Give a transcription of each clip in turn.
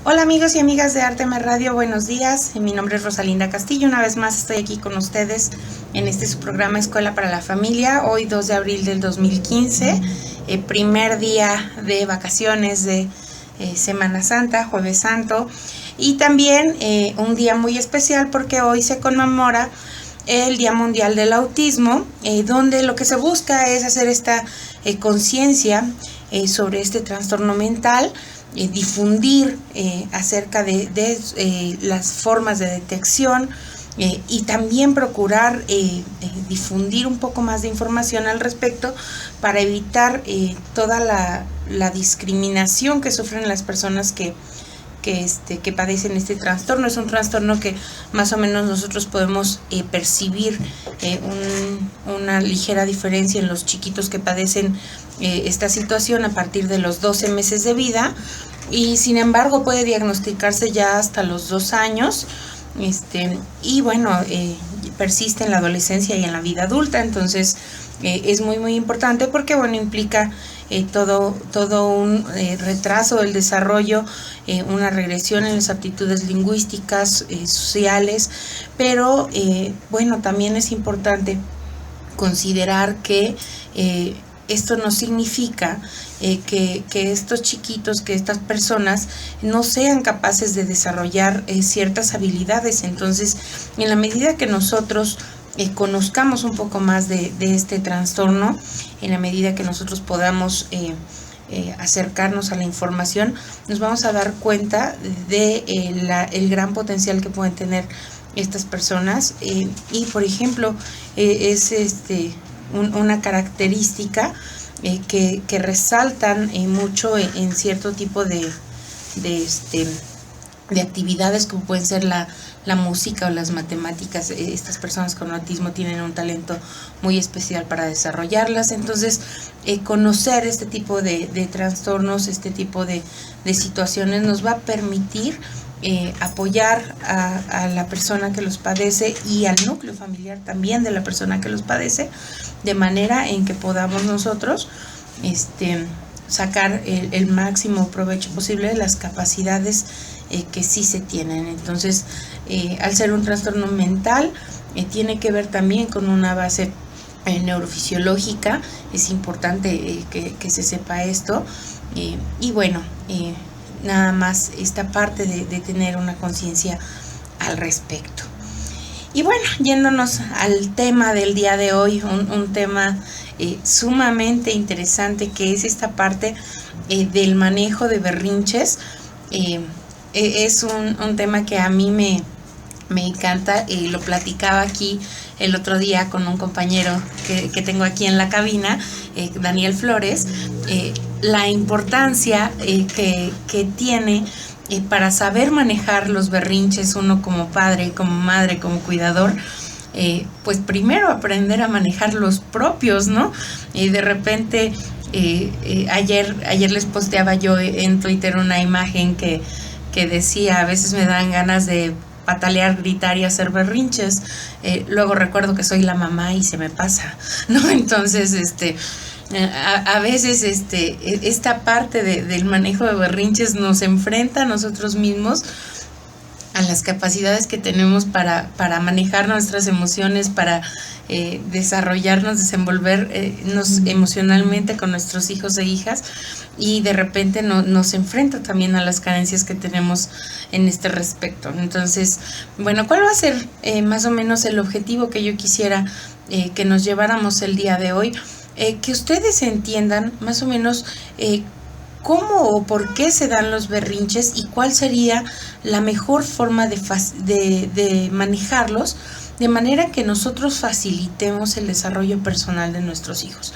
Hola amigos y amigas de Arteme Radio, buenos días. Mi nombre es Rosalinda Castillo. Una vez más estoy aquí con ustedes en su programa Escuela para la Familia. Hoy 2 de abril del 2015, primer día de vacaciones de Semana Santa, Jueves Santo. Y también un día muy especial porque hoy se conmemora el Día Mundial del Autismo, donde lo que se busca es hacer esta conciencia sobre este trastorno mental, difundir acerca de las formas de detección y también procurar difundir un poco más de información al respecto para evitar toda la discriminación que sufren las personas que padecen este trastorno. Es un trastorno que más o menos nosotros podemos percibir una ligera diferencia en los chiquitos que padecen esta situación a partir de los 12 meses de vida, y sin embargo puede diagnosticarse ya hasta los 2 años, y bueno, persiste en la adolescencia y en la vida adulta. Entonces es muy importante porque bueno, implica todo un retraso del desarrollo, una regresión en las aptitudes lingüísticas, sociales, pero bueno, también es importante considerar que esto no significa que estos chiquitos, que estas personas no sean capaces de desarrollar ciertas habilidades. Entonces, en la medida que nosotros conozcamos un poco más de este trastorno, en la medida que nosotros podamos acercarnos a la información, nos vamos a dar cuenta de el gran potencial que pueden tener estas personas, y por ejemplo es una característica que resaltan mucho en cierto tipo de actividades, como pueden ser la música o las matemáticas. Estas personas con autismo tienen un talento muy especial para desarrollarlas. Entonces, conocer este tipo de trastornos, este tipo de situaciones nos va a permitir apoyar a la persona que los padece y al núcleo familiar también de la persona que los padece, de manera en que podamos nosotros sacar el máximo provecho posible de las capacidades que sí se tienen. Entonces, al ser un trastorno mental, tiene que ver también con una base neurofisiológica. Es importante que se sepa esto, y bueno, nada más esta parte de tener una conciencia al respecto. Y bueno, yéndonos al tema del día de hoy, un tema sumamente interesante, que es esta parte del manejo de berrinches. Es un tema que a mí me encanta. Lo platicaba aquí el otro día con un compañero que tengo aquí en la cabina, Daniel Flores, la importancia que tiene para saber manejar los berrinches uno como padre, como madre, como cuidador. Pues primero aprender a manejar los propios, ¿no? De repente, ayer les posteaba yo en Twitter una imagen que decía: a veces me dan ganas de patalear, gritar y hacer berrinches. Luego recuerdo que soy la mamá y se me pasa, ¿no? Entonces, a veces esta parte del manejo de berrinches nos enfrenta a nosotros mismos, a las capacidades que tenemos para manejar nuestras emociones, para desarrollarnos, desenvolvernos emocionalmente con nuestros hijos e hijas, y de repente nos enfrenta también a las carencias que tenemos en este respecto. Entonces, bueno, ¿cuál va a ser más o menos el objetivo que yo quisiera que nos lleváramos el día de hoy? Que ustedes entiendan más o menos cómo o por qué se dan los berrinches y cuál sería la mejor forma de manejarlos, de manera que nosotros facilitemos el desarrollo personal de nuestros hijos.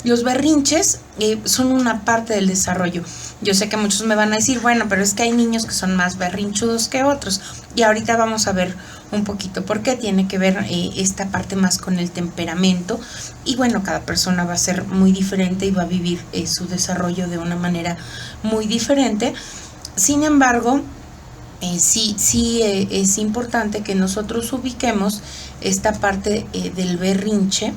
Los berrinches son una parte del desarrollo. Yo sé que muchos me van a decir: bueno, pero es que hay niños que son más berrinchudos que otros. Y ahorita vamos a ver un poquito por qué tiene que ver esta parte más con el temperamento. Y bueno, cada persona va a ser muy diferente y va a vivir su desarrollo de una manera muy diferente. Sin embargo, sí es importante que nosotros ubiquemos esta parte del berrinche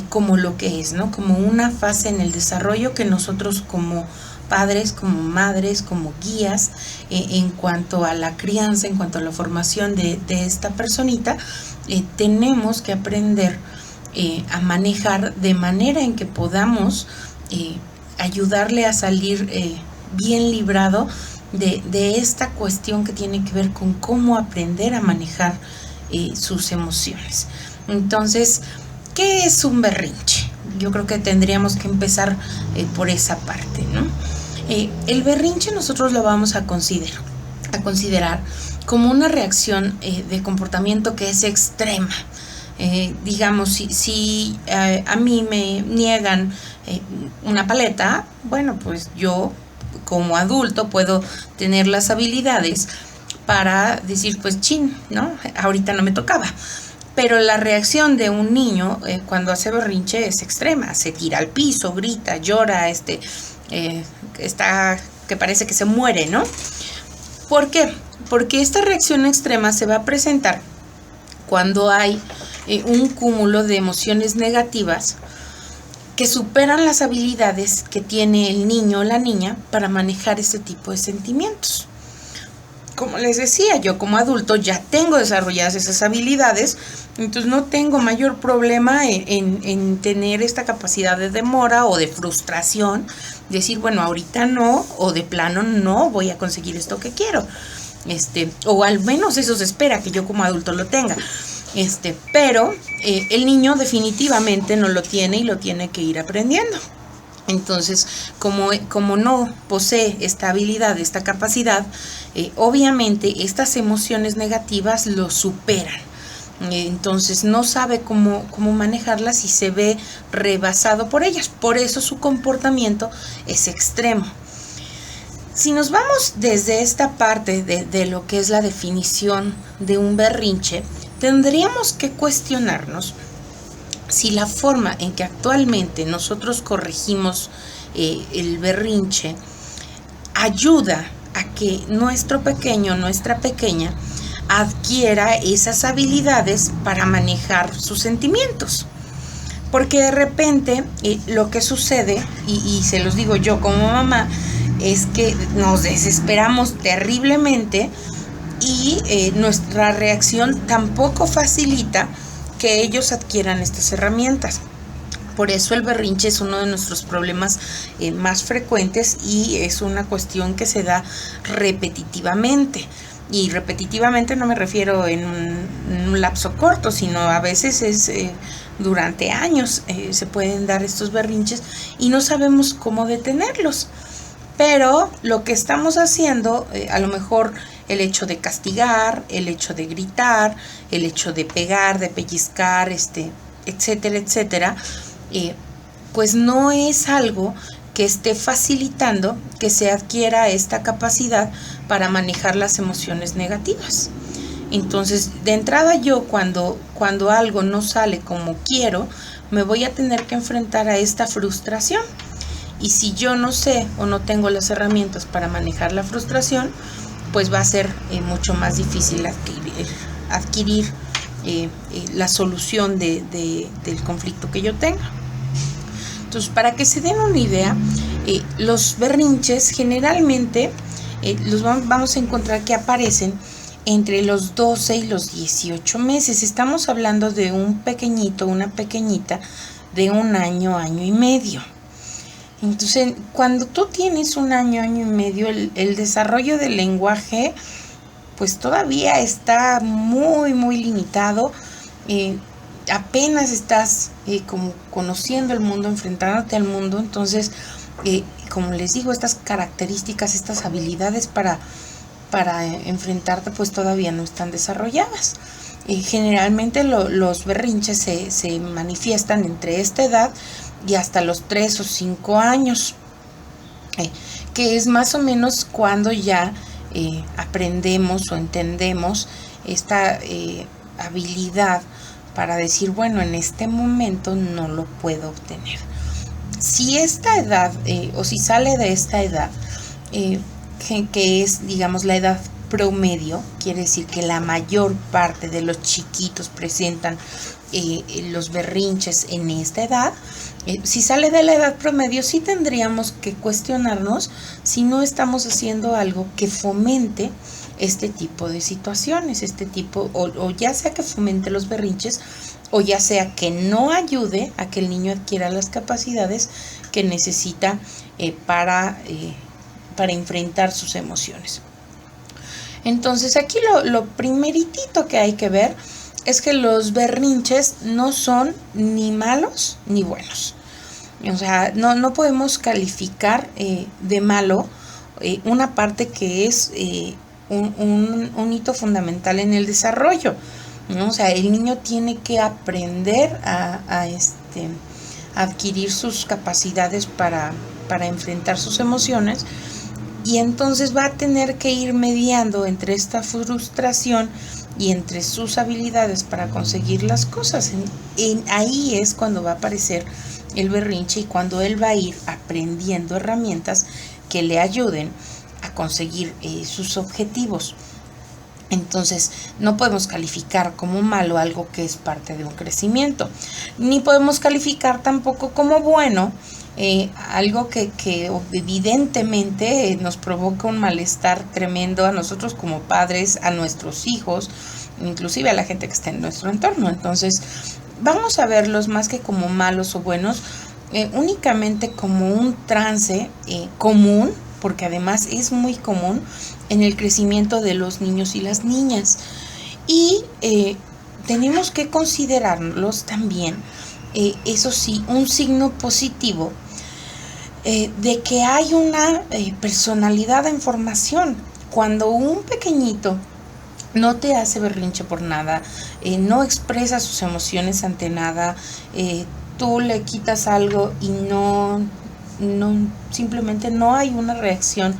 como lo que es, ¿no? Como una fase en el desarrollo que nosotros como padres, como madres, como guías en cuanto a la crianza, en cuanto a la formación de esta personita, tenemos que aprender a manejar de manera en que podamos ayudarle a salir bien librado de esta cuestión que tiene que ver con cómo aprender a manejar sus emociones. Entonces, ¿qué es un berrinche? Yo creo que tendríamos que empezar por esa parte, ¿no? El berrinche nosotros lo vamos a considerar como una reacción de comportamiento que es extrema. Digamos, si a mí me niegan una paleta, bueno, pues yo como adulto puedo tener las habilidades para decir, pues chin, ¿no? Ahorita no me tocaba. Pero la reacción de un niño cuando hace berrinche es extrema. Se tira al piso, grita, llora, está que parece que se muere, ¿no? ¿Por qué? Porque esta reacción extrema se va a presentar cuando hay un cúmulo de emociones negativas que superan las habilidades que tiene el niño o la niña para manejar este tipo de sentimientos. Como les decía, yo como adulto ya tengo desarrolladas esas habilidades, entonces no tengo mayor problema en tener esta capacidad de demora o de frustración, decir, bueno, ahorita no, o de plano no voy a conseguir esto que quiero, o al menos eso se espera que yo como adulto lo tenga. Pero el niño definitivamente no lo tiene y lo tiene que ir aprendiendo. Entonces, como no posee esta habilidad, esta capacidad, obviamente estas emociones negativas lo superan. Entonces no sabe cómo manejarlas y se ve rebasado por ellas. Por eso su comportamiento es extremo. Si nos vamos desde esta parte de lo que es la definición de un berrinche, tendríamos que cuestionarnos si la forma en que actualmente nosotros corregimos el berrinche ayuda a que nuestro pequeño, nuestra pequeña, adquiera esas habilidades para manejar sus sentimientos. Porque de repente lo que sucede, y se los digo yo como mamá, es que nos desesperamos terriblemente y nuestra reacción tampoco facilita que ellos adquieran estas herramientas. Por eso el berrinche es uno de nuestros problemas más frecuentes y es una cuestión que se da repetitivamente. Y repetitivamente no me refiero en un lapso corto, sino a veces es durante años se pueden dar estos berrinches y no sabemos cómo detenerlos. Pero lo que estamos haciendo, a lo mejor el hecho de castigar, el hecho de gritar, el hecho de pegar, de pellizcar, etcétera, etcétera, pues no es algo que esté facilitando que se adquiera esta capacidad para manejar las emociones negativas. Entonces, de entrada yo cuando algo no sale como quiero, me voy a tener que enfrentar a esta frustración. Y si yo no sé o no tengo las herramientas para manejar la frustración, pues va a ser mucho más difícil adquirir la solución del conflicto que yo tenga. Entonces, para que se den una idea, los berrinches generalmente los vamos a encontrar que aparecen entre los 12 y los 18 meses. Estamos hablando de un pequeñito, una pequeñita de un año, año y medio. Entonces, cuando tú tienes un año, año y medio, el desarrollo del lenguaje, pues todavía está muy, muy limitado. Apenas estás como conociendo el mundo, enfrentándote al mundo. Entonces, como les digo, estas características, estas habilidades para enfrentarte, pues todavía no están desarrolladas. Generalmente los berrinches se manifiestan entre esta edad y hasta los 3 o 5 años, que es más o menos cuando ya aprendemos o entendemos esta habilidad para decir, bueno, en este momento no lo puedo obtener. Si esta edad o si sale de esta edad, que es, digamos, la edad promedio, quiere decir que la mayor parte de los chiquitos presentan los berrinches en esta edad, Si sale de la edad promedio, sí tendríamos que cuestionarnos si no estamos haciendo algo que fomente este tipo de situaciones, o ya sea que fomente los berrinches, o ya sea que no ayude a que el niño adquiera las capacidades que necesita para enfrentar sus emociones. Entonces aquí lo primeritito que hay que ver es que los berrinches no son ni malos ni buenos. O sea, no podemos calificar de malo una parte que es un hito fundamental en el desarrollo, ¿no? O sea, el niño tiene que aprender a adquirir sus capacidades para enfrentar sus emociones, y entonces va a tener que ir mediando entre esta frustración y entre sus habilidades para conseguir las cosas. Ahí es cuando va a aparecer el berrinche, y cuando él va a ir aprendiendo herramientas que le ayuden a conseguir sus objetivos. Entonces no podemos calificar como malo algo que es parte de un crecimiento, ni podemos calificar tampoco como bueno algo que evidentemente nos provoca un malestar tremendo a nosotros como padres, a nuestros hijos, inclusive a la gente que está en nuestro entorno. Entonces vamos a verlos más que como malos o buenos, únicamente como un trance común, porque además es muy común en el crecimiento de los niños y las niñas. Y tenemos que considerarlos también, eso sí, un signo positivo de que hay una personalidad en formación. Cuando un pequeñito no te hace berrinche por nada, no expresa sus emociones ante nada, tú le quitas algo y simplemente no hay una reacción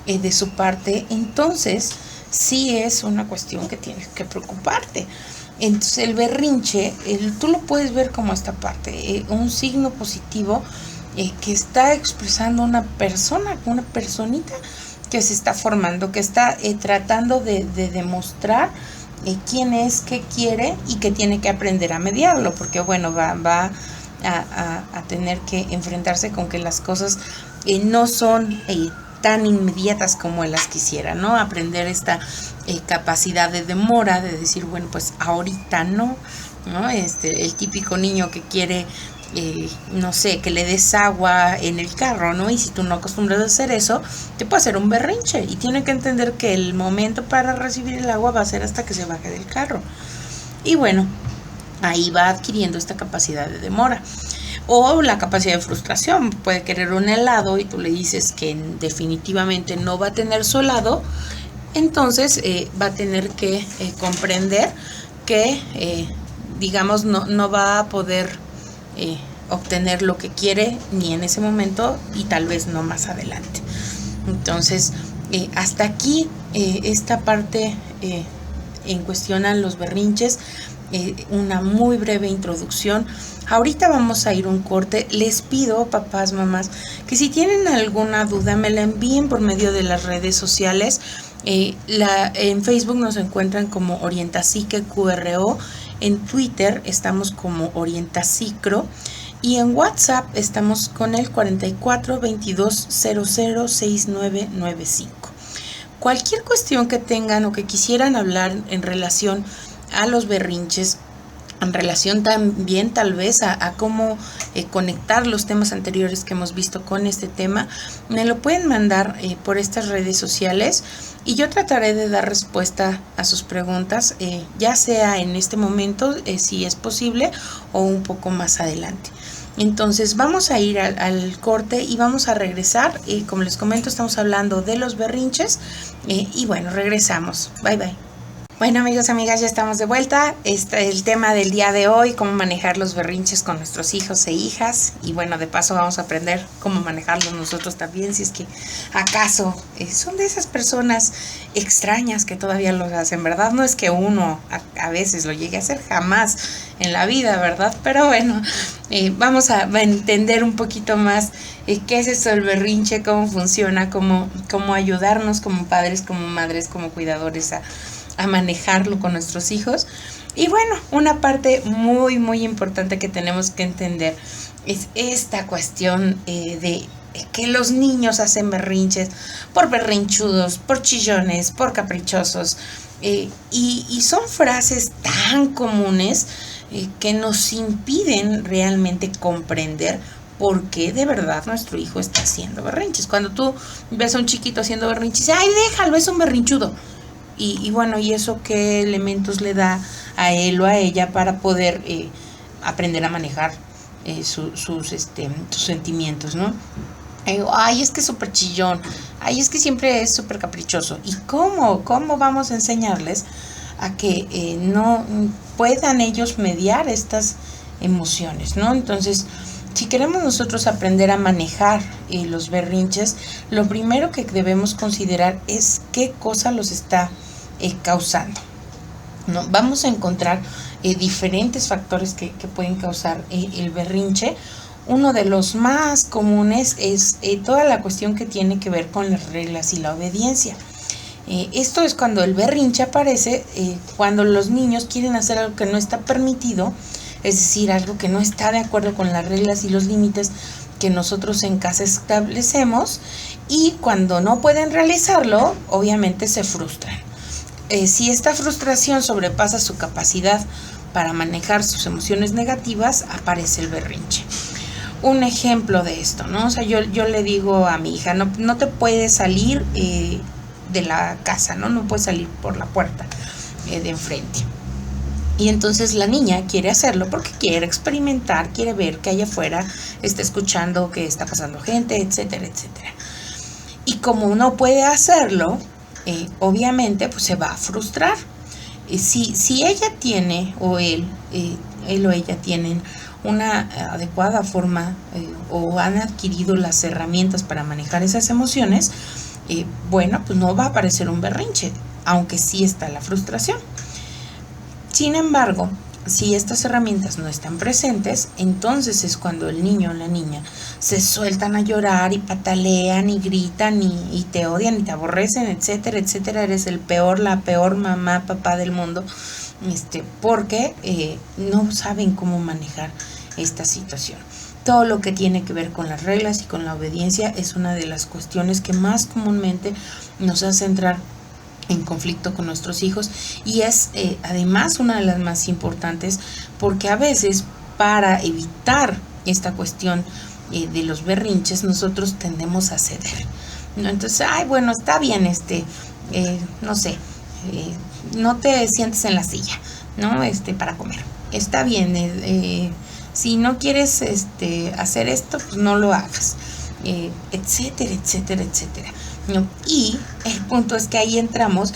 de su parte, entonces sí es una cuestión que tienes que preocuparte. Entonces el berrinche, tú lo puedes ver como esta parte, un signo positivo que está expresando una personita que se está formando, que está tratando de demostrar quién es, qué quiere y que tiene que aprender a mediarlo, porque bueno, va a tener que enfrentarse con que las cosas no son tan inmediatas como él las quisiera, ¿no? Aprender esta capacidad de demora, de decir, bueno, pues ahorita no, el típico niño que quiere, no sé, que le des agua en el carro, ¿no? Y si tú no acostumbras a hacer eso, te puede hacer un berrinche, y tiene que entender que el momento para recibir el agua va a ser hasta que se baje del carro. Y bueno, ahí va adquiriendo esta capacidad de demora. O la capacidad de frustración, puede querer un helado y tú le dices que definitivamente no va a tener su helado, entonces va a tener que comprender que digamos no va a poder obtener lo que quiere ni en ese momento, y tal vez no más adelante. Entonces hasta aquí esta parte en cuestión a los berrinches, una muy breve introducción. Ahorita vamos a ir un corte. Les pido, papás, mamás, que si tienen alguna duda me la envíen por medio de las redes sociales. En Facebook nos encuentran como Orientapsique QRO, en Twitter estamos como Orientapsicro, y en WhatsApp estamos con el 44 22 00 6995. Cualquier cuestión que tengan o que quisieran hablar en relación a los berrinches, en relación también tal vez a cómo conectar los temas anteriores que hemos visto con este tema, me lo pueden mandar por estas redes sociales, y yo trataré de dar respuesta a sus preguntas, ya sea en este momento, si es posible, o un poco más adelante. Entonces vamos a ir al corte y vamos a regresar. Como les comento, estamos hablando de los berrinches, y bueno, regresamos. Bye bye. Bueno, amigos, amigas, ya estamos de vuelta. Este es el tema del día de hoy: cómo manejar los berrinches con nuestros hijos e hijas. Y bueno, de paso vamos a aprender cómo manejarlos nosotros también, si es que acaso son de esas personas extrañas que todavía los hacen, ¿verdad? No es que uno a veces lo llegue a hacer, jamás en la vida, ¿verdad? Pero bueno, vamos a entender un poquito más qué es esto del berrinche, cómo funciona, cómo ayudarnos como padres, como madres, como cuidadores a manejarlo con nuestros hijos. Y bueno, una parte muy, muy importante que tenemos que entender es esta cuestión de que los niños hacen berrinches por berrinchudos, por chillones, por caprichosos. Y son frases tan comunes que nos impiden realmente comprender por qué de verdad nuestro hijo está haciendo berrinches. Cuando tú ves a un chiquito haciendo berrinches, ¡ay, déjalo, es un berrinchudo! Y bueno, ¿y eso qué elementos le da a él o a ella para poder aprender a manejar sus sentimientos, ¿no? Ay, es que es súper chillón, ay, es que siempre es súper caprichoso. ¿Y cómo vamos a enseñarles a que no puedan ellos mediar estas emociones, ¿no? Entonces, si queremos nosotros aprender a manejar los berrinches, lo primero que debemos considerar es qué cosa los está causando, ¿no? Vamos a encontrar diferentes factores que pueden causar el berrinche. Uno de los más comunes es toda la cuestión que tiene que ver con las reglas y la obediencia. Esto es cuando el berrinche aparece cuando los niños quieren hacer algo que no está permitido, es decir, algo que no está de acuerdo con las reglas y los límites que nosotros en casa establecemos, y cuando no pueden realizarlo, obviamente se frustran. Si esta frustración sobrepasa su capacidad para manejar sus emociones negativas, aparece el berrinche. Un ejemplo de esto, ¿no? O sea, yo le digo a mi hija, no te puedes salir de la casa, ¿no? No puedes salir por la puerta de enfrente. Y entonces la niña quiere hacerlo porque quiere experimentar, quiere ver que allá afuera está escuchando que está pasando gente, etcétera, etcétera. Y como no puede hacerlo, obviamente pues se va a frustrar. Si ella tiene o él o ella tienen una adecuada forma o han adquirido las herramientas para manejar esas emociones, bueno, pues no va a aparecer un berrinche, aunque sí está la frustración. Sin embargo, si estas herramientas no están presentes, entonces es cuando el niño o la niña se sueltan a llorar y patalean y gritan y te odian y te aborrecen, etcétera, etcétera. Eres el peor, la peor mamá, papá del mundo, porque no saben cómo manejar esta situación. Todo lo que tiene que ver con las reglas y con la obediencia es una de las cuestiones que más comúnmente nos hace entrar en conflicto con nuestros hijos, y es además una de las más importantes, porque a veces para evitar esta cuestión de los berrinches nosotros tendemos a ceder, ¿no? Entonces, ay, bueno, está bien, no sé, no te sientes en la silla, ¿no? Para comer, está bien, si no quieres hacer esto, pues no lo hagas, etcétera, etcétera, etcétera, ¿no? Y el punto es que ahí entramos,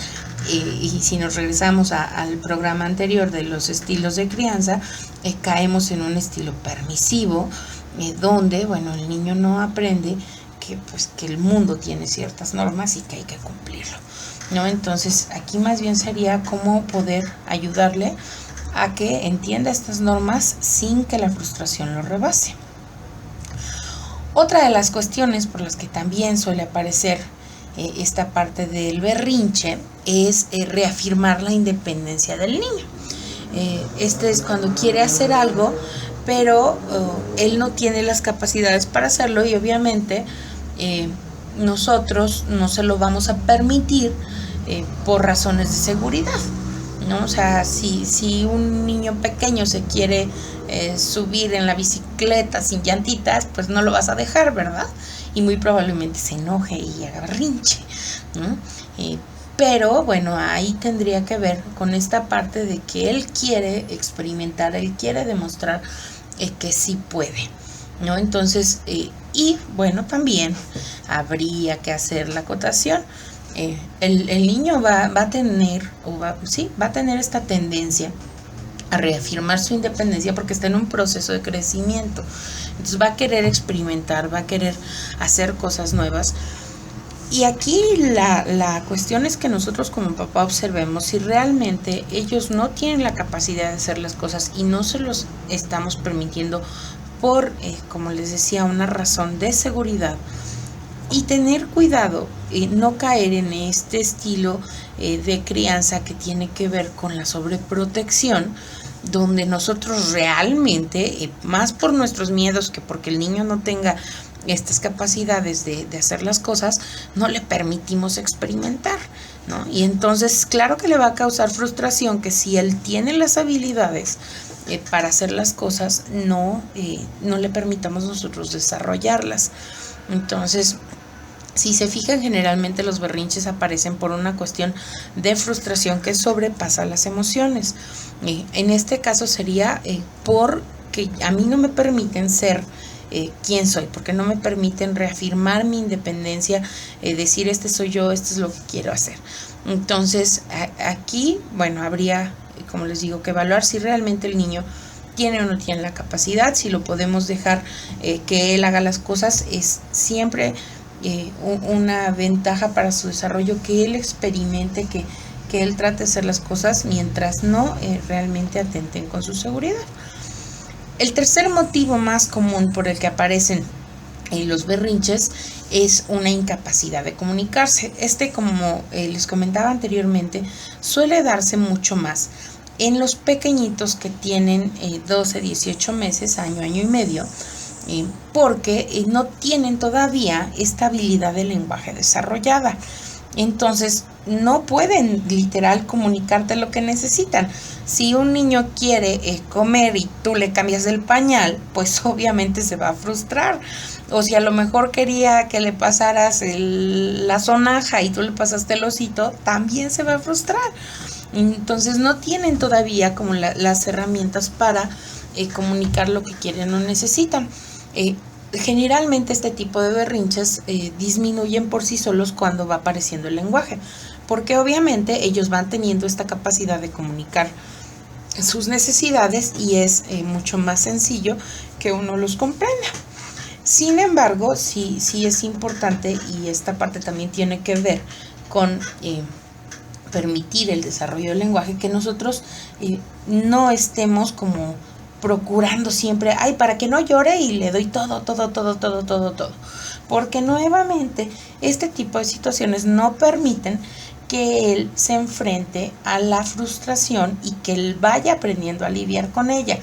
y si nos regresamos al programa anterior de los estilos de crianza, caemos en un estilo permisivo, donde, bueno, el niño no aprende que el mundo tiene ciertas normas y que hay que cumplirlo, ¿no? Entonces aquí más bien sería cómo poder ayudarle a que entienda estas normas sin que la frustración lo rebase. Otra de las cuestiones por las que también suele aparecer esta parte del berrinche es reafirmar la independencia del niño. Es cuando quiere hacer algo, pero él no tiene las capacidades para hacerlo, y obviamente nosotros no se lo vamos a permitir por razones de seguridad, ¿no? O sea, si un niño pequeño se quiere subir en la bicicleta sin llantitas, pues no lo vas a dejar, ¿verdad? Y muy probablemente se enoje y haga berrinche, ¿no? Pero bueno, ahí tendría que ver con esta parte de que él quiere experimentar, él quiere demostrar que sí puede, ¿no? Entonces, y bueno, también habría que hacer la acotación. El niño va a tener esta tendencia a reafirmar su independencia porque está en un proceso de crecimiento. Entonces va a querer experimentar, va a querer hacer cosas nuevas. Y aquí la cuestión es que nosotros como papá observemos si realmente ellos no tienen la capacidad de hacer las cosas y no se los estamos permitiendo por, como les decía, una razón de seguridad, y tener cuidado, no caer en este estilo de crianza que tiene que ver con la sobreprotección, donde nosotros realmente, más por nuestros miedos que porque el niño no tenga estas capacidades de hacer las cosas, no le permitimos experimentar, ¿no? Y entonces, claro que le va a causar frustración que si él tiene las habilidades para hacer las cosas, no le permitamos nosotros desarrollarlas. Entonces, si se fijan, generalmente los berrinches aparecen por una cuestión de frustración que sobrepasa las emociones. En este caso sería porque a mí no me permiten ser quién soy, porque no me permiten reafirmar mi independencia, decir este soy yo, esto es lo que quiero hacer. Entonces aquí, bueno, habría, como les digo, que evaluar si realmente el niño tiene o no tiene la capacidad, si lo podemos dejar que él haga las cosas. Es siempre una ventaja para su desarrollo que él experimente, que él trate de hacer las cosas mientras no realmente atenten con su seguridad. El tercer motivo más común por el que aparecen los berrinches es una incapacidad de comunicarse. Como les comentaba anteriormente, suele darse mucho más en los pequeñitos que tienen 12, 18 meses, año y medio, porque no tienen todavía esta habilidad de lenguaje desarrollada. Entonces no pueden literal comunicarte lo que necesitan. Si un niño quiere comer y tú le cambias el pañal, pues obviamente se va a frustrar. O si a lo mejor quería que le pasaras la sonaja y tú le pasaste el osito, también se va a frustrar. Entonces no tienen todavía como las herramientas para comunicar lo que quieren o necesitan. Generalmente este tipo de berrinches disminuyen por sí solos cuando va apareciendo el lenguaje, porque obviamente ellos van teniendo esta capacidad de comunicar sus necesidades y es mucho más sencillo que uno los comprenda. Sin embargo, sí es importante, y esta parte también tiene que ver con permitir el desarrollo del lenguaje, que nosotros no estemos como procurando siempre, para que no llore y le doy todo, porque nuevamente este tipo de situaciones no permiten que él se enfrente a la frustración y que él vaya aprendiendo a lidiar con ella.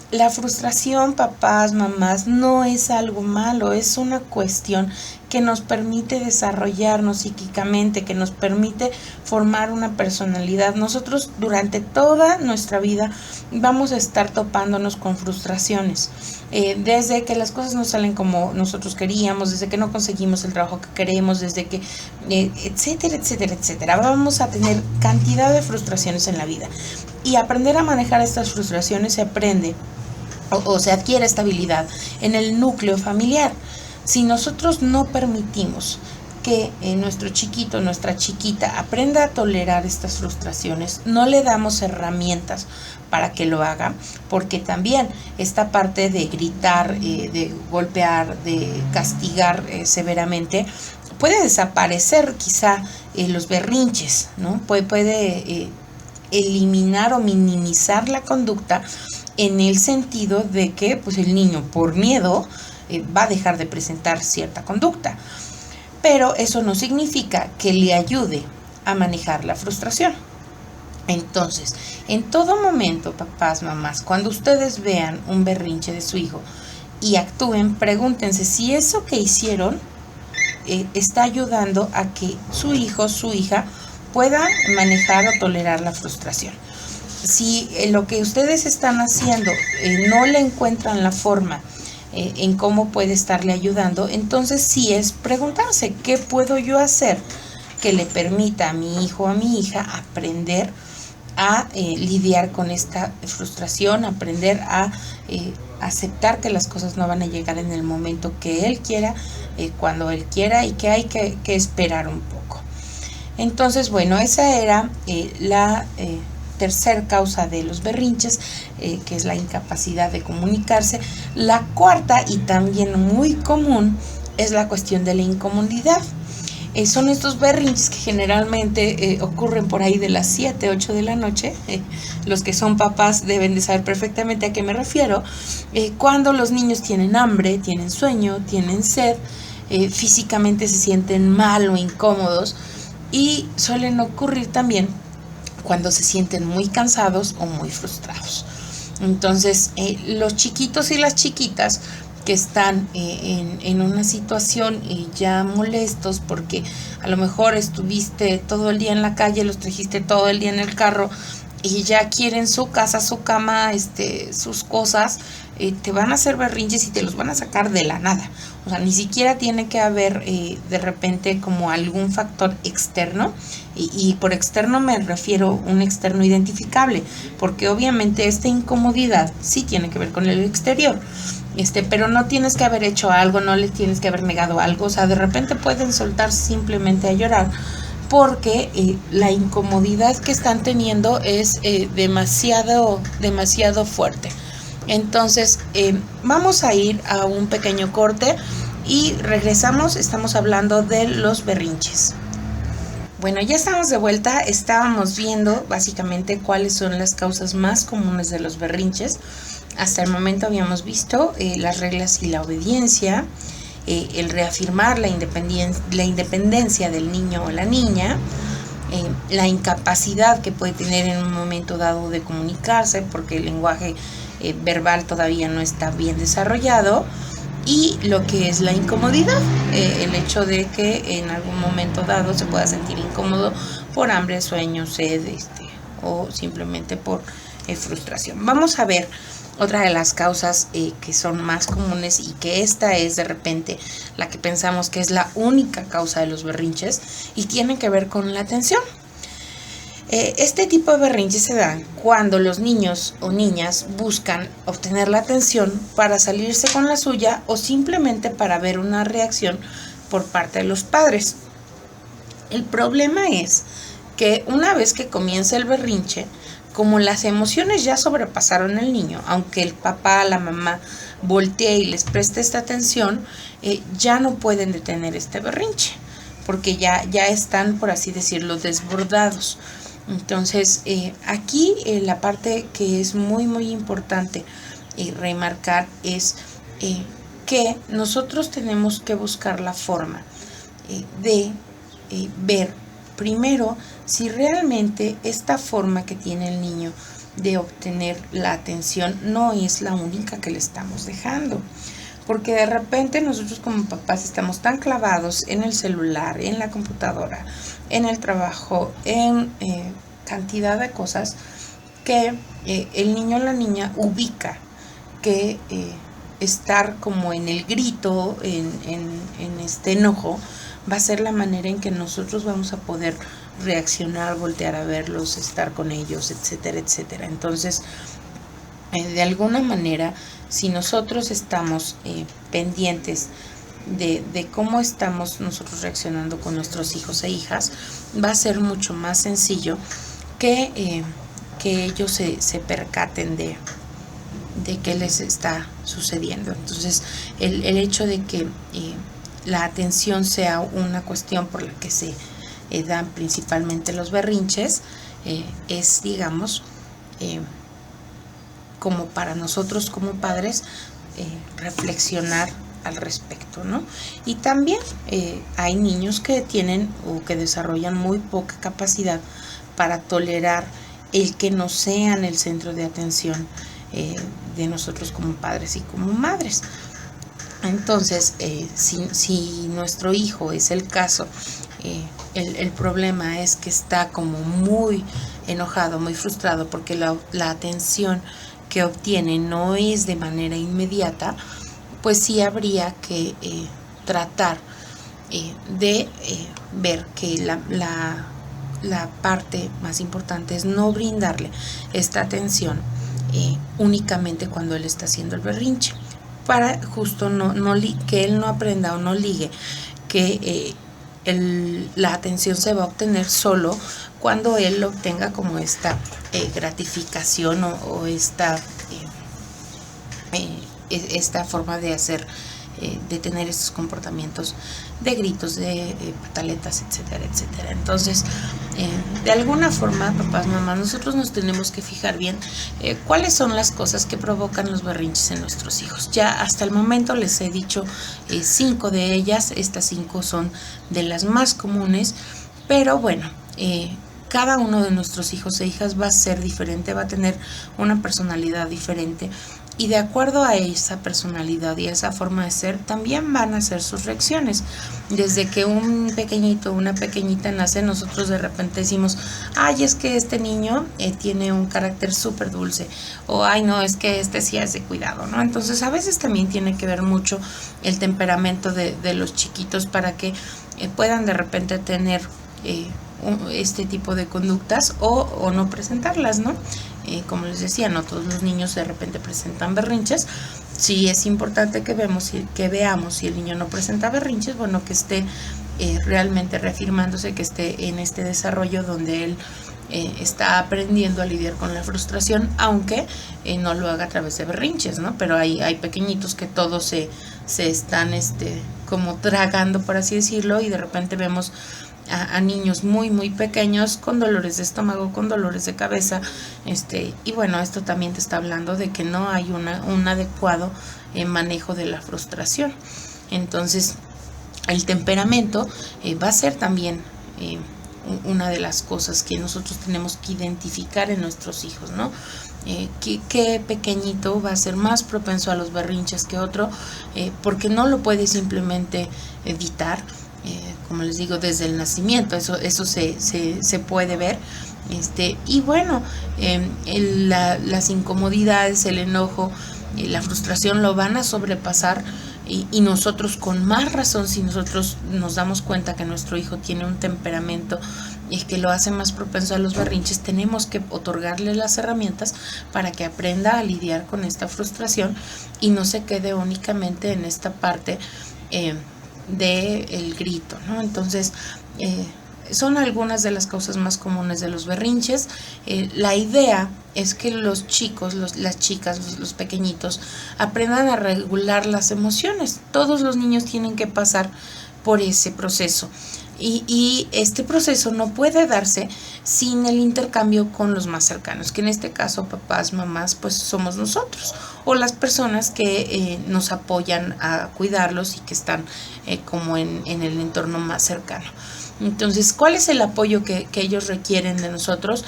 La frustración, papás, mamás, no es algo malo, es una cuestión que nos permite desarrollarnos psíquicamente, que nos permite formar una personalidad. Nosotros durante toda nuestra vida vamos a estar topándonos con frustraciones, desde que las cosas no salen como nosotros queríamos, desde que no conseguimos el trabajo que queremos, desde que, etcétera. Vamos a tener cantidad de frustraciones en la vida, y aprender a manejar estas frustraciones se aprende o se adquiere esta habilidad en el núcleo familiar. Si nosotros no permitimos que nuestro chiquito, nuestra chiquita aprenda a tolerar estas frustraciones, no le damos herramientas para que lo haga, porque también esta parte de gritar, de golpear, de castigar severamente, puede desaparecer quizá los berrinches, ¿no? Puede eliminar o minimizar la conducta, en el sentido de que pues el niño por miedo va a dejar de presentar cierta conducta, pero eso no significa que le ayude a manejar la frustración. Entonces, en todo momento, papás, mamás, cuando ustedes vean un berrinche de su hijo y actúen, pregúntense si eso que hicieron está ayudando a que su hijo, su hija pueda manejar o tolerar la frustración. Si lo que ustedes están haciendo no le encuentran la forma en cómo puede estarle ayudando, entonces sí es preguntarse, ¿qué puedo yo hacer que le permita a mi hijo o a mi hija aprender a lidiar con esta frustración, aprender a aceptar que las cosas no van a llegar en el momento que él quiera, cuando él quiera, y que hay que esperar un poco? Entonces, bueno, esa era la tercer causa de los berrinches, que es la incapacidad de comunicarse. La cuarta, y también muy común, es la cuestión de la incomodidad. Son estos berrinches que generalmente ocurren por ahí de las 7, 8 de la noche. Los que son papás deben de saber perfectamente a qué me refiero. Cuando los niños tienen hambre, tienen sueño, tienen sed, físicamente se sienten mal o incómodos, y suelen ocurrir también cuando se sienten muy cansados o muy frustrados. Entonces, los chiquitos y las chiquitas que están en una situación ya molestos porque a lo mejor estuviste todo el día en la calle, los trajiste todo el día en el carro y ya quieren su casa, su cama, sus cosas, te van a hacer berrinches y te los van a sacar de la nada. O sea, ni siquiera tiene que haber de repente como algún factor externo, y por externo me refiero a un externo identificable, porque obviamente esta incomodidad sí tiene que ver con el exterior, pero no tienes que haber hecho algo, no les tienes que haber negado algo. O sea, de repente pueden soltar simplemente a llorar porque la incomodidad que están teniendo es demasiado fuerte. Entonces, vamos a ir a un pequeño corte y regresamos. Estamos hablando de los berrinches. Bueno, ya estamos de vuelta. Estábamos viendo básicamente cuáles son las causas más comunes de los berrinches. Hasta el momento habíamos visto las reglas y la obediencia, el reafirmar la independencia del niño o la niña, la incapacidad que puede tener en un momento dado de comunicarse porque el lenguaje verbal todavía no está bien desarrollado, y lo que es la incomodidad, el hecho de que en algún momento dado se pueda sentir incómodo por hambre, sueño, sed, o simplemente por frustración. Vamos a ver otra de las causas que son más comunes, y que esta es de repente la que pensamos que es la única causa de los berrinches, y tiene que ver con la atención. Este tipo de berrinches se dan cuando los niños o niñas buscan obtener la atención para salirse con la suya, o simplemente para ver una reacción por parte de los padres. El problema es que una vez que comienza el berrinche, como las emociones ya sobrepasaron al niño, aunque el papá, la mamá voltee y les preste esta atención, ya no pueden detener este berrinche, porque ya están, por así decirlo, desbordados. Entonces, aquí la parte que es muy importante remarcar es que nosotros tenemos que buscar la forma de ver primero si realmente esta forma que tiene el niño de obtener la atención no es la única que le estamos dejando. Porque de repente nosotros como papás estamos tan clavados en el celular, en la computadora, en el trabajo, en cantidad de cosas, que el niño o la niña ubica que estar como en el grito, en este enojo, va a ser la manera en que nosotros vamos a poder reaccionar, voltear a verlos, estar con ellos, etcétera, etcétera. Entonces, de alguna manera, si nosotros estamos pendientes de cómo estamos nosotros reaccionando con nuestros hijos e hijas, va a ser mucho más sencillo que ellos se percaten de qué les está sucediendo. Entonces, el hecho de que la atención sea una cuestión por la que se dan principalmente los berrinches, es, digamos, como para nosotros como padres reflexionar al respecto, ¿no? Y también hay niños que tienen o que desarrollan muy poca capacidad para tolerar el que no sean el centro de atención de nosotros como padres y como madres. Entonces, si nuestro hijo es el caso, el problema es que está como muy enojado, muy frustrado, porque la atención que obtiene no es de manera inmediata, pues sí habría que tratar de ver que la parte más importante es no brindarle esta atención únicamente cuando él está haciendo el berrinche, para justo que él no aprenda o no ligue que la atención se va a obtener solo cuando él obtenga como esta gratificación o esta forma de hacer, de tener estos comportamientos de gritos, de pataletas, etcétera, etcétera. Entonces, de alguna forma, papás, mamás, nosotros nos tenemos que fijar bien cuáles son las cosas que provocan los berrinches en nuestros hijos. Ya hasta el momento les he dicho 5 de ellas. Estas 5 son de las más comunes, pero bueno, cada uno de nuestros hijos e hijas va a ser diferente, va a tener una personalidad diferente. Y de acuerdo a esa personalidad y a esa forma de ser, también van a ser sus reacciones. Desde que un pequeñito, una pequeñita nace, nosotros de repente decimos, ay, es que este niño tiene un carácter súper dulce. O, ay, no, es que este sí es de cuidado, ¿no? Entonces, a veces también tiene que ver mucho el temperamento de los chiquitos para que puedan de repente tener este tipo de conductas o no presentarlas, ¿no? Como les decía, no todos los niños de repente presentan berrinches. Sí es importante que veamos si el niño no presenta berrinches, bueno, que esté realmente reafirmándose, que esté en este desarrollo donde él está aprendiendo a lidiar con la frustración, aunque no lo haga a través de berrinches, ¿no? Pero hay pequeñitos que todos se están como tragando, por así decirlo, y de repente vemos a niños muy muy pequeños con dolores de estómago, con dolores de cabeza, y bueno, esto también te está hablando de que no hay un adecuado manejo de la frustración. Entonces el temperamento va a ser también una de las cosas que nosotros tenemos que identificar en nuestros hijos, ¿no? ¿Qué pequeñito va a ser más propenso a los berrinches que otro? Porque no lo puede simplemente evitar. Como les digo, desde el nacimiento, eso se puede ver. Y bueno, las incomodidades, el enojo, la frustración lo van a sobrepasar, y nosotros con más razón, si nosotros nos damos cuenta que nuestro hijo tiene un temperamento que lo hace más propenso a los berrinches, tenemos que otorgarle las herramientas para que aprenda a lidiar con esta frustración y no se quede únicamente en esta parte del grito, ¿no? Entonces, son algunas de las causas más comunes de los berrinches. La idea es que los chicos, las chicas, los pequeñitos aprendan a regular las emociones. Todos los niños tienen que pasar por ese proceso. Y este proceso no puede darse sin el intercambio con los más cercanos, que en este caso papás, mamás, pues somos nosotros, o las personas que nos apoyan a cuidarlos y que están como en el entorno más cercano. Entonces, ¿cuál es el apoyo que ellos requieren de nosotros?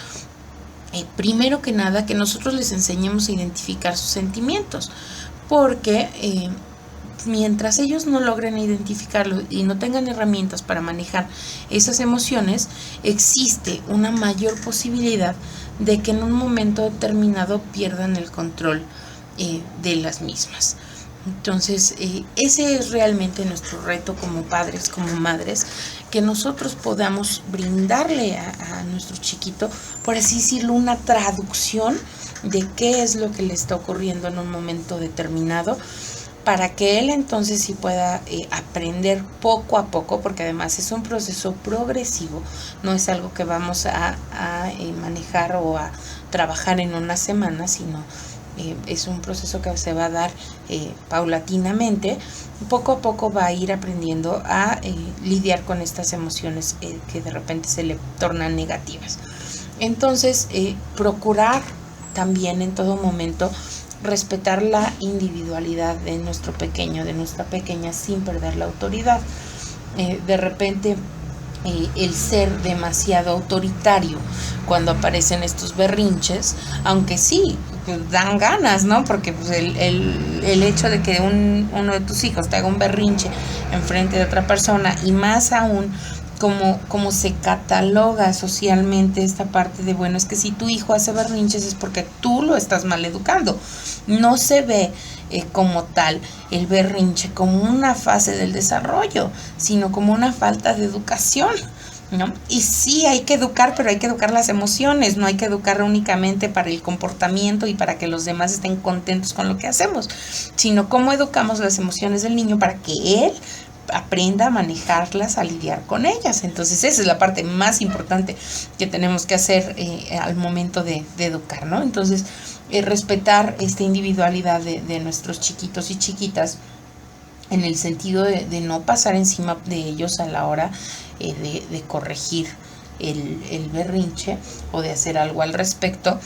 Primero que nada, que nosotros les enseñemos a identificar sus sentimientos, porque mientras ellos no logren identificarlo y no tengan herramientas para manejar esas emociones, existe una mayor posibilidad de que en un momento determinado pierdan el control de las mismas. Entonces, ese es realmente nuestro reto como padres, como madres, que nosotros podamos brindarle a nuestro chiquito, por así decirlo, una traducción de qué es lo que le está ocurriendo en un momento determinado, para que él entonces sí pueda aprender poco a poco, porque además es un proceso progresivo, no es algo que vamos a manejar o a trabajar en una semana, sino es un proceso que se va a dar paulatinamente. Poco a poco va a ir aprendiendo a lidiar con estas emociones que de repente se le tornan negativas. Entonces, procurar también en todo momento respetar la individualidad de nuestro pequeño, de nuestra pequeña, sin perder la autoridad. De repente el ser demasiado autoritario cuando aparecen estos berrinches, aunque sí pues dan ganas, ¿no? Porque pues el hecho de que uno de tus hijos te haga un berrinche enfrente de otra persona, y más aún como se cataloga socialmente esta parte de, bueno, es que si tu hijo hace berrinches es porque tú lo estás mal educando. No se ve como tal el berrinche como una fase del desarrollo, sino como una falta de educación, ¿no? Y sí hay que educar, pero hay que educar las emociones, no hay que educar únicamente para el comportamiento y para que los demás estén contentos con lo que hacemos, sino cómo educamos las emociones del niño para que él aprenda a manejarlas, a lidiar con ellas. Entonces esa es la parte más importante que tenemos que hacer al momento de educar, ¿no? Entonces respetar esta individualidad de nuestros chiquitos y chiquitas, en el sentido de no pasar encima de ellos a la hora de corregir el berrinche o de hacer algo al respecto,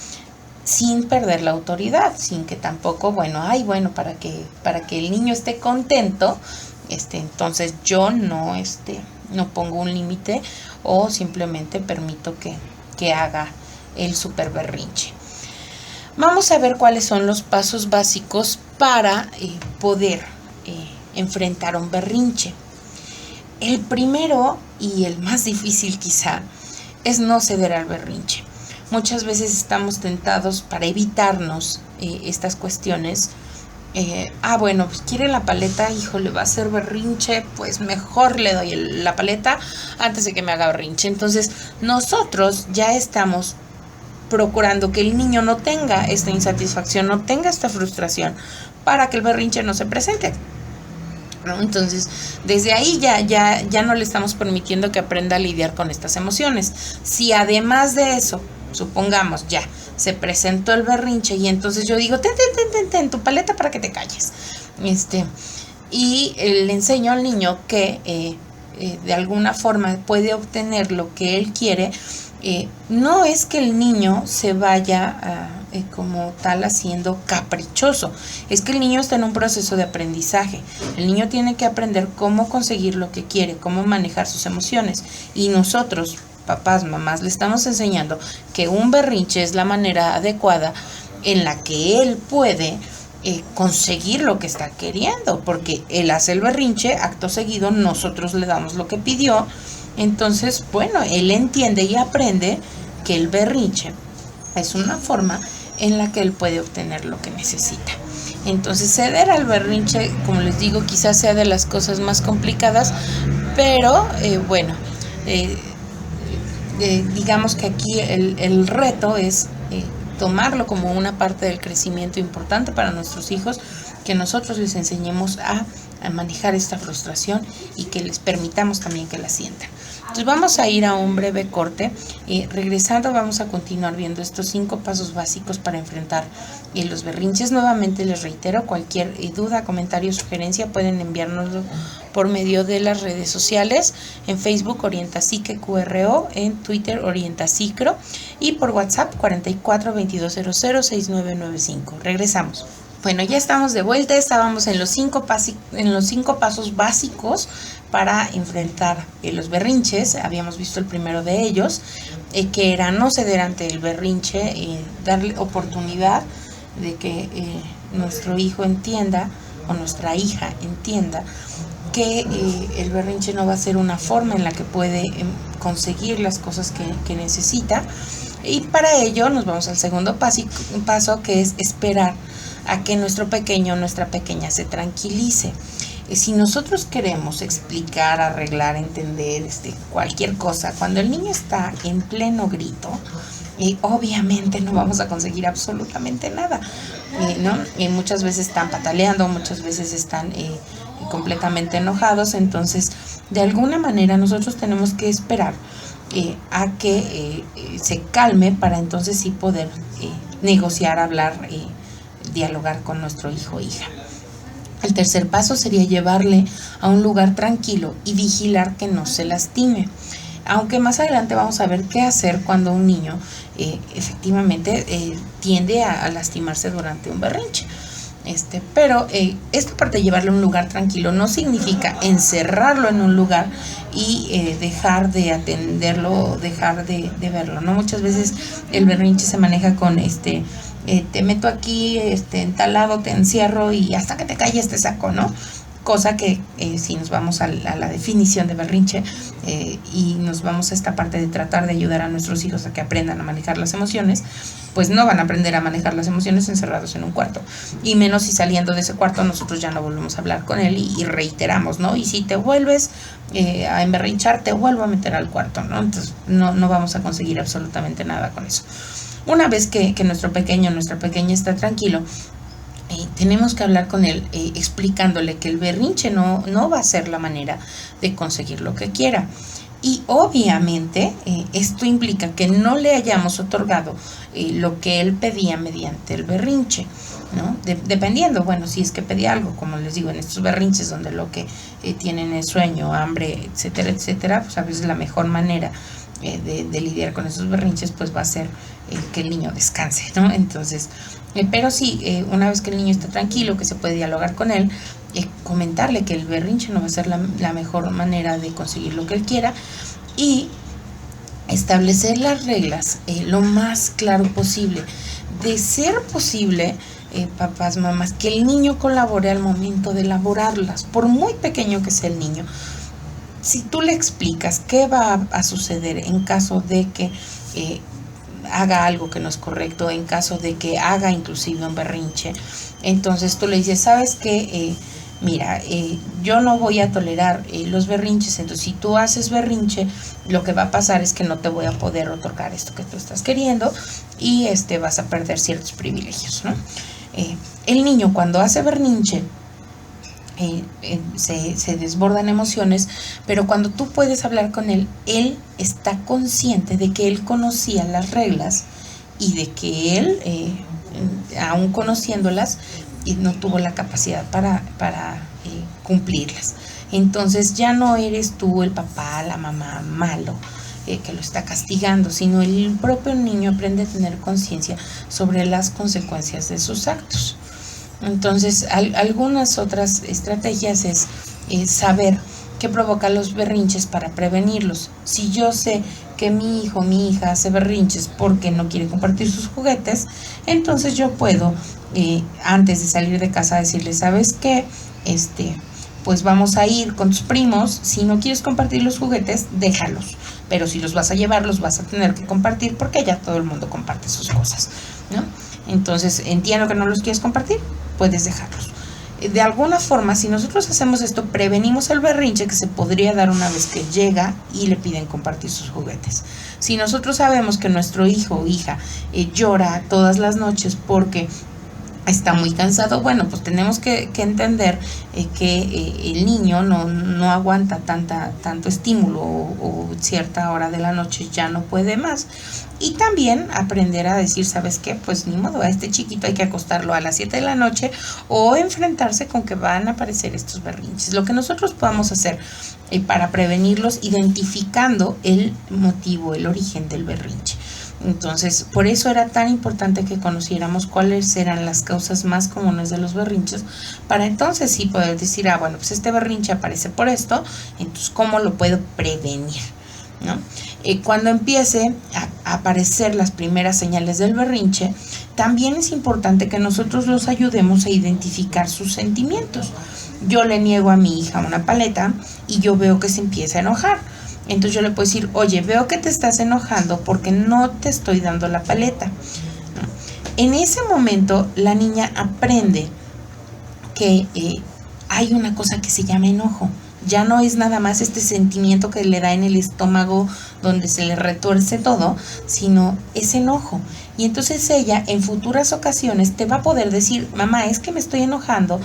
sin perder la autoridad, sin que tampoco, para que el niño esté contento, entonces yo no pongo un límite o simplemente permito que haga el super berrinche. Vamos a ver cuáles son los pasos básicos para poder enfrentar un berrinche. El primero y el más difícil quizá es no ceder al berrinche. Muchas veces estamos tentados para evitarnos estas cuestiones. Pues quiere la paleta, híjole, va a hacer berrinche, pues mejor le doy la paleta antes de que me haga berrinche. Entonces nosotros ya estamos procurando que el niño no tenga esta insatisfacción, no tenga esta frustración, para que el berrinche no se presente, ¿no? Entonces, desde ahí ya no le estamos permitiendo que aprenda a lidiar con estas emociones. Si además de eso, supongamos, ya se presentó el berrinche y entonces yo digo, ten tu paleta para que te calles, y le enseño al niño que de alguna forma puede obtener lo que él quiere. No es que el niño se vaya como tal haciendo caprichoso, es que el niño está en un proceso de aprendizaje. El niño tiene que aprender cómo conseguir lo que quiere, cómo manejar sus emociones, y nosotros, papás, mamás, le estamos enseñando que un berrinche es la manera adecuada en la que él puede conseguir lo que está queriendo, porque él hace el berrinche, acto seguido nosotros le damos lo que pidió. Entonces, él entiende y aprende que el berrinche es una forma en la que él puede obtener lo que necesita. Entonces, ceder al berrinche, como les digo, quizás sea de las cosas más complicadas, pero digamos que aquí el reto es tomarlo como una parte del crecimiento importante para nuestros hijos, que nosotros les enseñemos a manejar esta frustración y que les permitamos también que la sientan. Entonces vamos a ir a un breve corte. Regresando vamos a continuar viendo estos 5 pasos básicos para enfrentar los berrinches. Nuevamente les reitero, cualquier duda, comentario, sugerencia pueden enviárnoslo por medio de las redes sociales. En Facebook Orientapsique QRO, en Twitter Orientacicro y por WhatsApp 44 2200 6995. Regresamos. Ya estamos de vuelta. Estábamos en los 5 pasos básicos para enfrentar los berrinches. Habíamos visto el primero de ellos, que era no ceder ante el berrinche, darle oportunidad de que nuestro hijo entienda o nuestra hija entienda que el berrinche no va a ser una forma en la que puede conseguir las cosas que necesita. Y para ello nos vamos al segundo paso, que es esperar a que nuestro pequeño o nuestra pequeña se tranquilice. Si nosotros queremos explicar, arreglar, entender cualquier cosa, cuando el niño está en pleno grito, obviamente no vamos a conseguir absolutamente nada, ¿no? Muchas veces están pataleando, muchas veces están completamente enojados. Entonces, de alguna manera nosotros tenemos que esperar a que se calme, para entonces sí poder negociar, hablar, dialogar con nuestro hijo o hija. El tercer paso sería llevarle a un lugar tranquilo y vigilar que no se lastime. Aunque más adelante vamos a ver qué hacer cuando un niño efectivamente tiende a lastimarse durante un berrinche. Pero esta parte de llevarlo a un lugar tranquilo no significa encerrarlo en un lugar y dejar de atenderlo, dejar de verlo, ¿no? Muchas veces el berrinche se maneja con te meto aquí, en tal lado te encierro y hasta que te calles te saco, ¿no? Cosa que si nos vamos a la definición de berrinche y nos vamos a esta parte de tratar de ayudar a nuestros hijos a que aprendan a manejar las emociones, pues no van a aprender a manejar las emociones encerrados en un cuarto, y menos si saliendo de ese cuarto nosotros ya no volvemos a hablar con él y reiteramos, ¿no? Y si te vuelves a emberrinchar, te vuelvo a meter al cuarto, ¿no? Entonces no vamos a conseguir absolutamente nada con eso. Una vez que nuestro pequeño o nuestra pequeña está tranquilo, tenemos que hablar con él explicándole que el berrinche no va a ser la manera de conseguir lo que quiera. Y obviamente esto implica que no le hayamos otorgado lo que él pedía mediante el berrinche, ¿no? Dependiendo, si es que pedía algo, como les digo, en estos berrinches donde lo que tienen es sueño, hambre, etcétera, etcétera, pues a veces la mejor manera de lidiar con esos berrinches, pues va a ser que el niño descanse, ¿no? Entonces, pero sí, una vez que el niño está tranquilo, que se puede dialogar con él, comentarle que el berrinche no va a ser la mejor manera de conseguir lo que él quiera, y establecer las reglas lo más claro posible. De ser posible, papás, mamás, que el niño colabore al momento de elaborarlas, por muy pequeño que sea el niño. Si tú le explicas qué va a suceder en caso de que haga algo que no es correcto, en caso de que haga inclusive un berrinche, entonces tú le dices, ¿sabes qué? Mira, yo no voy a tolerar los berrinches, entonces si tú haces berrinche, lo que va a pasar es que no te voy a poder otorgar esto que tú estás queriendo y vas a perder ciertos privilegios, ¿no? El niño cuando hace berrinche se desbordan emociones, pero cuando tú puedes hablar con él, él está consciente de que él conocía las reglas y de que él, aún conociéndolas, no tuvo la capacidad para cumplirlas. Entonces ya no eres tú el papá, la mamá malo que lo está castigando, sino el propio niño aprende a tener conciencia sobre las consecuencias de sus actos. Entonces, algunas otras estrategias es saber qué provoca los berrinches para prevenirlos. Si yo sé que mi hijo o mi hija hace berrinches porque no quiere compartir sus juguetes, entonces yo puedo, antes de salir de casa, decirle, ¿sabes qué? Pues vamos a ir con tus primos. Si no quieres compartir los juguetes, déjalos. Pero si los vas a llevar, los vas a tener que compartir porque ya todo el mundo comparte sus cosas, ¿no? Entonces, entiendo que no los quieres compartir, puedes dejarlos. De alguna forma, si nosotros hacemos esto, prevenimos el berrinche que se podría dar una vez que llega y le piden compartir sus juguetes. Si nosotros sabemos que nuestro hijo o hija llora todas las noches porque está muy cansado, bueno, pues tenemos que entender que el niño no aguanta tanto estímulo o cierta hora de la noche ya no puede más. Y también aprender a decir, ¿sabes qué? Pues ni modo, a este chiquito hay que acostarlo a las 7 de la noche o enfrentarse con que van a aparecer estos berrinches. Lo que nosotros podamos hacer para prevenirlos, identificando el motivo, el origen del berrinche. Entonces, por eso era tan importante que conociéramos cuáles eran las causas más comunes de los berrinches, para entonces sí poder decir, bueno, pues este berrinche aparece por esto, entonces, ¿cómo lo puedo prevenir? ¿No? Cuando empiece a aparecer las primeras señales del berrinche, también es importante que nosotros los ayudemos a identificar sus sentimientos. Yo le niego a mi hija una paleta y yo veo que se empieza a enojar. Entonces yo le puedo decir, oye, veo que te estás enojando porque no te estoy dando la paleta. En ese momento la niña aprende que hay una cosa que se llama enojo. Ya no es nada más este sentimiento que le da en el estómago donde se le retuerce todo, sino es enojo. Y entonces ella en futuras ocasiones te va a poder decir, mamá, es que me estoy enojando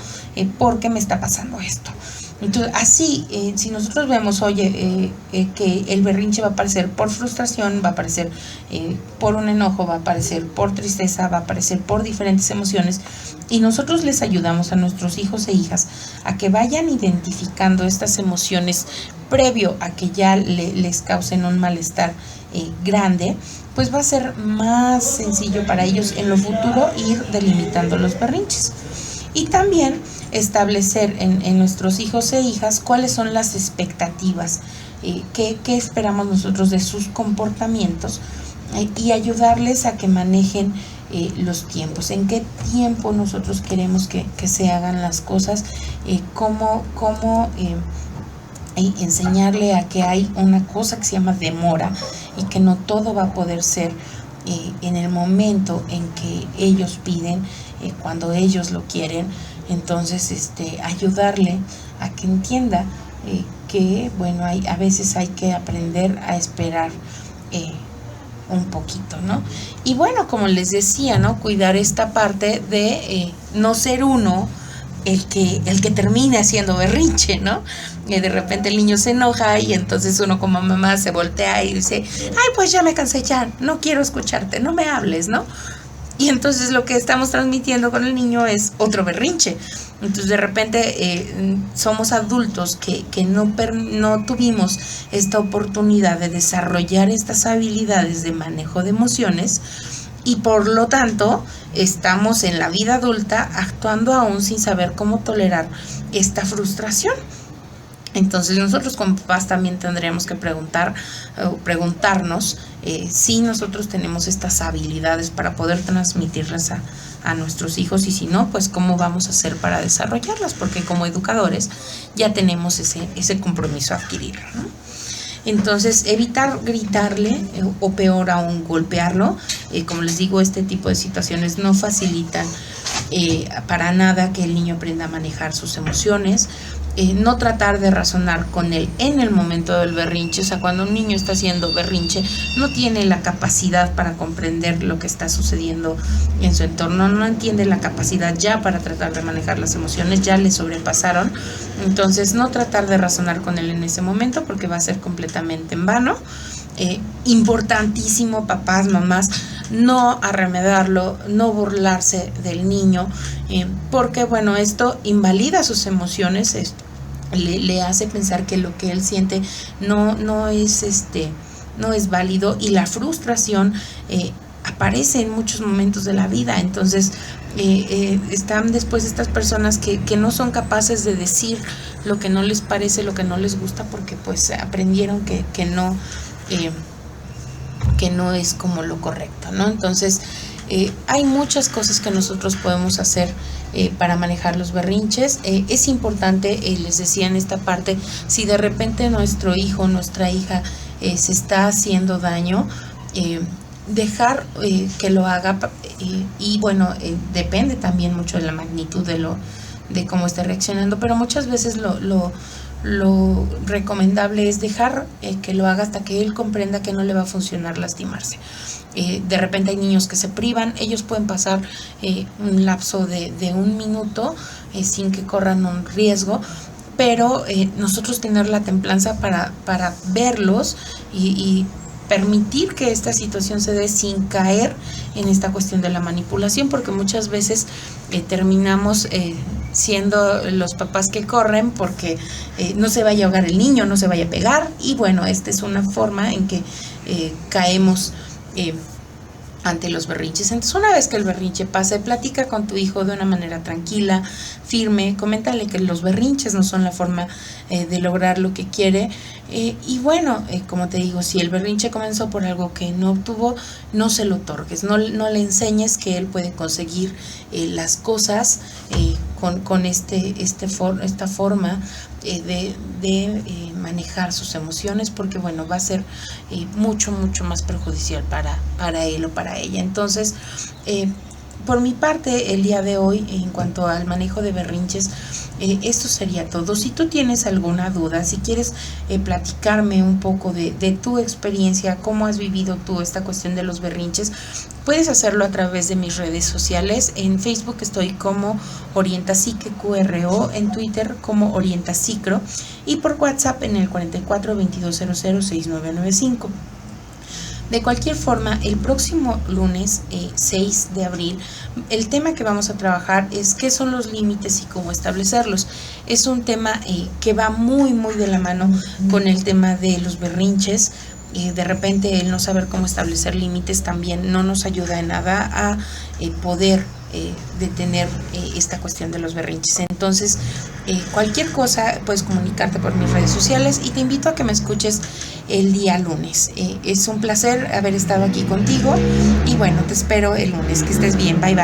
porque me está pasando esto. Entonces, así, si nosotros vemos, oye, que el berrinche va a aparecer por frustración, va a aparecer por un enojo, va a aparecer por tristeza, va a aparecer por diferentes emociones, y nosotros les ayudamos a nuestros hijos e hijas a que vayan identificando estas emociones previo a que ya les causen un malestar grande, pues va a ser más sencillo para ellos en lo futuro ir delimitando los berrinches. Y también establecer en nuestros hijos e hijas cuáles son las expectativas, qué esperamos nosotros de sus comportamientos, y ayudarles a que manejen los tiempos, en qué tiempo nosotros queremos que se hagan las cosas, cómo enseñarle a que hay una cosa que se llama demora y que no todo va a poder ser en el momento en que ellos piden, cuando ellos lo quieren. Entonces ayudarle a que entienda que bueno, a veces hay que aprender a esperar un poquito, ¿no? Y bueno, como les decía, ¿no? Cuidar esta parte de no ser uno el que termine haciendo berrinche, ¿no? De repente el niño se enoja y entonces uno como mamá se voltea y dice, ay, pues ya me cansé, ya no quiero escucharte, no me hables, ¿no? y entonces lo que estamos transmitiendo con el niño es otro berrinche. Entonces de repente somos adultos que no tuvimos esta oportunidad de desarrollar estas habilidades de manejo de emociones, y por lo tanto estamos en la vida adulta actuando aún sin saber cómo tolerar esta frustración. Entonces nosotros como papás también tendríamos que preguntarnos si nosotros tenemos estas habilidades para poder transmitirlas a nuestros hijos, y si no, pues cómo vamos a hacer para desarrollarlas, porque como educadores ya tenemos ese compromiso adquirido, ¿no? Entonces, evitar gritarle o peor aún golpearlo. Como les digo, este tipo de situaciones no facilitan para nada que el niño aprenda a manejar sus emociones. No tratar de razonar con él en el momento del berrinche. O sea, cuando un niño está haciendo berrinche, no tiene la capacidad para comprender lo que está sucediendo en su entorno, no entiende la capacidad ya para tratar de manejar las emociones, ya le sobrepasaron. Entonces, no tratar de razonar con él en ese momento, porque va a ser completamente en vano. Importantísimo, papás, mamás, no arremedarlo, no burlarse del niño, porque bueno, esto invalida sus emociones, le hace pensar que lo que él siente no es válido, y la frustración aparece en muchos momentos de la vida. Entonces están después estas personas que no son capaces de decir lo que no les parece, lo que no les gusta, porque pues aprendieron que no es como lo correcto, ¿no? Entonces hay muchas cosas que nosotros podemos hacer para manejar los berrinches. Es importante, les decía en esta parte, si de repente nuestro hijo, nuestra hija se está haciendo daño, dejar que lo haga, y bueno, depende también mucho de la magnitud de cómo esté reaccionando, pero muchas veces lo recomendable es dejar que lo haga hasta que él comprenda que no le va a funcionar lastimarse. De repente hay niños que se privan, ellos pueden pasar un lapso de 1 minuto sin que corran un riesgo, pero nosotros tener la templanza para verlos y permitir que esta situación se dé sin caer en esta cuestión de la manipulación, porque muchas veces terminamos siendo los papás que corren porque no se vaya a ahogar el niño, no se vaya a pegar, y bueno, esta es una forma en que caemos ante los berrinches. Entonces, una vez que el berrinche pase, platica con tu hijo de una manera tranquila, firme, coméntale que los berrinches no son la forma de lograr lo que quiere, y bueno, como te digo, si el berrinche comenzó por algo que no obtuvo, no se lo otorgues, no le enseñes que él puede conseguir las cosas con esta forma de manejar sus emociones, porque bueno, va a ser mucho más perjudicial para él o para ella. Entonces, por mi parte, el día de hoy, en cuanto al manejo de berrinches, esto sería todo. Si tú tienes alguna duda, si quieres platicarme un poco de tu experiencia, cómo has vivido tú esta cuestión de los berrinches, puedes hacerlo a través de mis redes sociales. En Facebook estoy como Orientapsique QRO, en Twitter como Orientapsicro, y por WhatsApp en el 44 2200 6995. De cualquier forma, el próximo lunes 6 de abril, el tema que vamos a trabajar es qué son los límites y cómo establecerlos. Es un tema que va muy de la mano con el tema de los berrinches. De repente el no saber cómo establecer límites también no nos ayuda en nada a poder detener esta cuestión de los berrinches. Entonces, cualquier cosa puedes comunicarte por mis redes sociales, y te invito a que me escuches el día lunes. Es un placer haber estado aquí contigo, y bueno, te espero el lunes. Que estés bien. Bye.